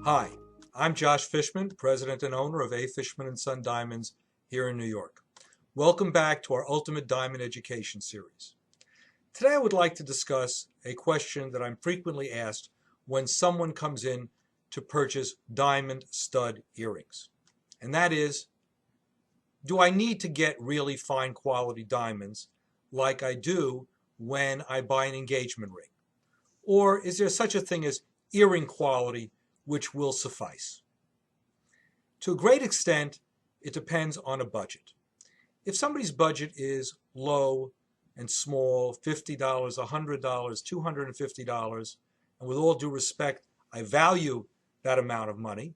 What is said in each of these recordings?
Hi, I'm Josh Fishman, president and owner of A. Fishman & Son Diamonds here in New York. Welcome back to our Ultimate Diamond Education series. Today I would like to discuss a question that I'm frequently asked when someone comes in to purchase diamond stud earrings. And that is, do I need to get really fine quality diamonds like I do when I buy an engagement ring? Or is there such a thing as earring quality which will suffice? To a great extent, it depends on a budget. If somebody's budget is low and small, $50, $100, $250, and with all due respect, I value that amount of money,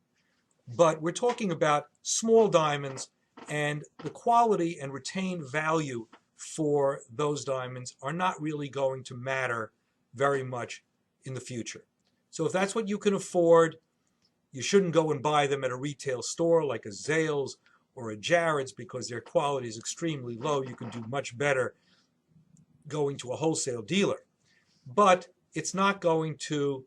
but we're talking about small diamonds, and the quality and retained value for those diamonds are not really going to matter very much in the future. So if that's what you can afford, you shouldn't go and buy them at a retail store like a Zales or a Jared's because their quality is extremely low. You can do much better going to a wholesale dealer. But it's not going to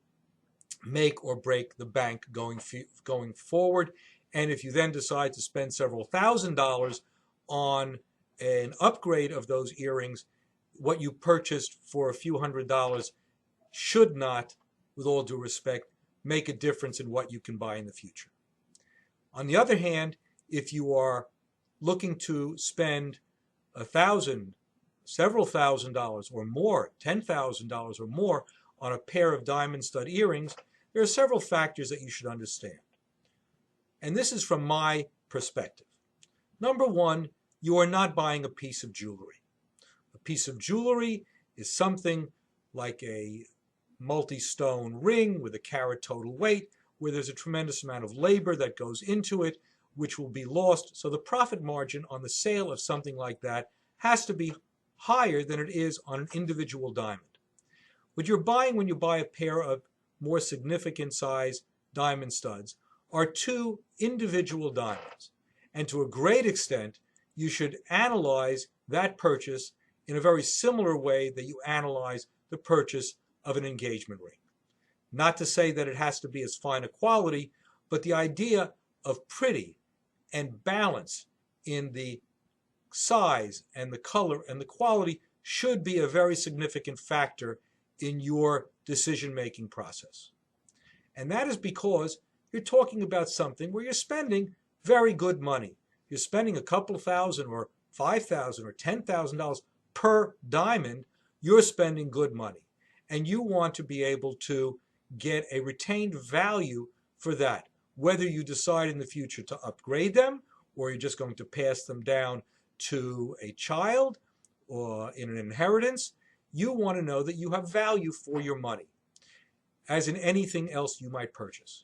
make or break the bank going forward. And if you then decide to spend several $1,000s on an upgrade of those earrings, what you purchased for a few $100s should not, with all due respect, make a difference in what you can buy in the future. On the other hand, if you are looking to spend $1,000, several $1,000s or more, $10,000 or more on a pair of diamond stud earrings, there are several factors that you should understand. And this is from my perspective. Number one, you are not buying a piece of jewelry. A piece of jewelry is something like a multi-stone ring with a carat total weight, where there's a tremendous amount of labor that goes into it, which will be lost. So the profit margin on the sale of something like that has to be higher than it is on an individual diamond. What you're buying when you buy a pair of more significant size diamond studs are two individual diamonds. And to a great extent, you should analyze that purchase in a very similar way that you analyze the purchase of an engagement ring. Not to say that it has to be as fine a quality, but the idea of pretty and balance in the size and the color and the quality should be a very significant factor in your decision-making process. And that is because you're talking about something where you're spending very good money. You're spending a couple thousand or $5,000 or $10,000 per diamond. You're spending good money. And you want to be able to get a retained value for that, whether you decide in the future to upgrade them or you're just going to pass them down to a child or in an inheritance. You want to know that you have value for your money, as in anything else you might purchase.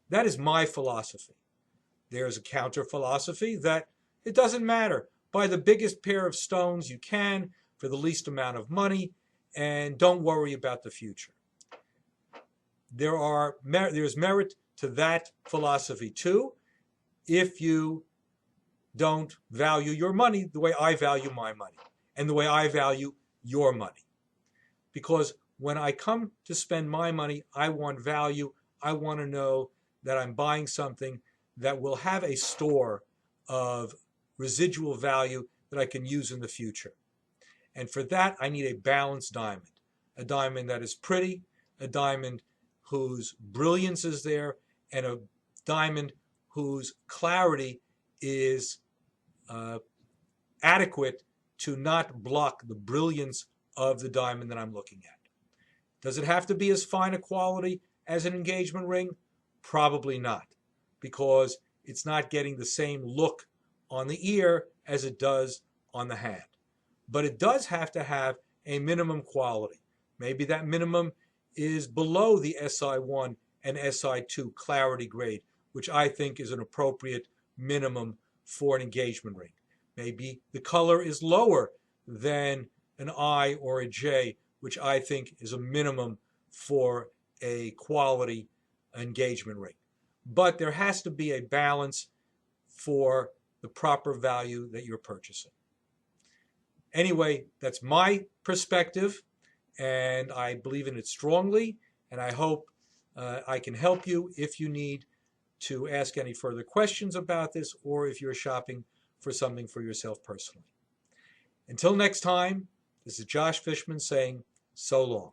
That is my philosophy. There's a counter philosophy that it doesn't matter. Buy the biggest pair of stones you can for the least amount of money, and don't worry about the future. There's merit to that philosophy too, if you don't value your money the way I value my money and the way I value your money. Because when I come to spend my money, I want value. I want to know that I'm buying something that will have a store of residual value that I can use in the future. And for that, I need a balanced diamond. A diamond that is pretty, a diamond whose brilliance is there, and a diamond whose clarity is adequate to not block the brilliance of the diamond that I'm looking at. Does it have to be as fine a quality as an engagement ring? Probably not, because it's not getting the same look on the ear as it does on the hand. But it does have to have a minimum quality. Maybe that minimum is below the SI1 and SI2 clarity grade, which I think is an appropriate minimum for an engagement ring. Maybe the color is lower than an I or a J, which I think is a minimum for a quality engagement ring. But there has to be a balance for the proper value that you're purchasing. Anyway, that's my perspective, and I believe in it strongly, and I hope I can help you if you need to ask any further questions about this, or if you're shopping for something for yourself personally. Until next time, this is Josh Fishman saying so long.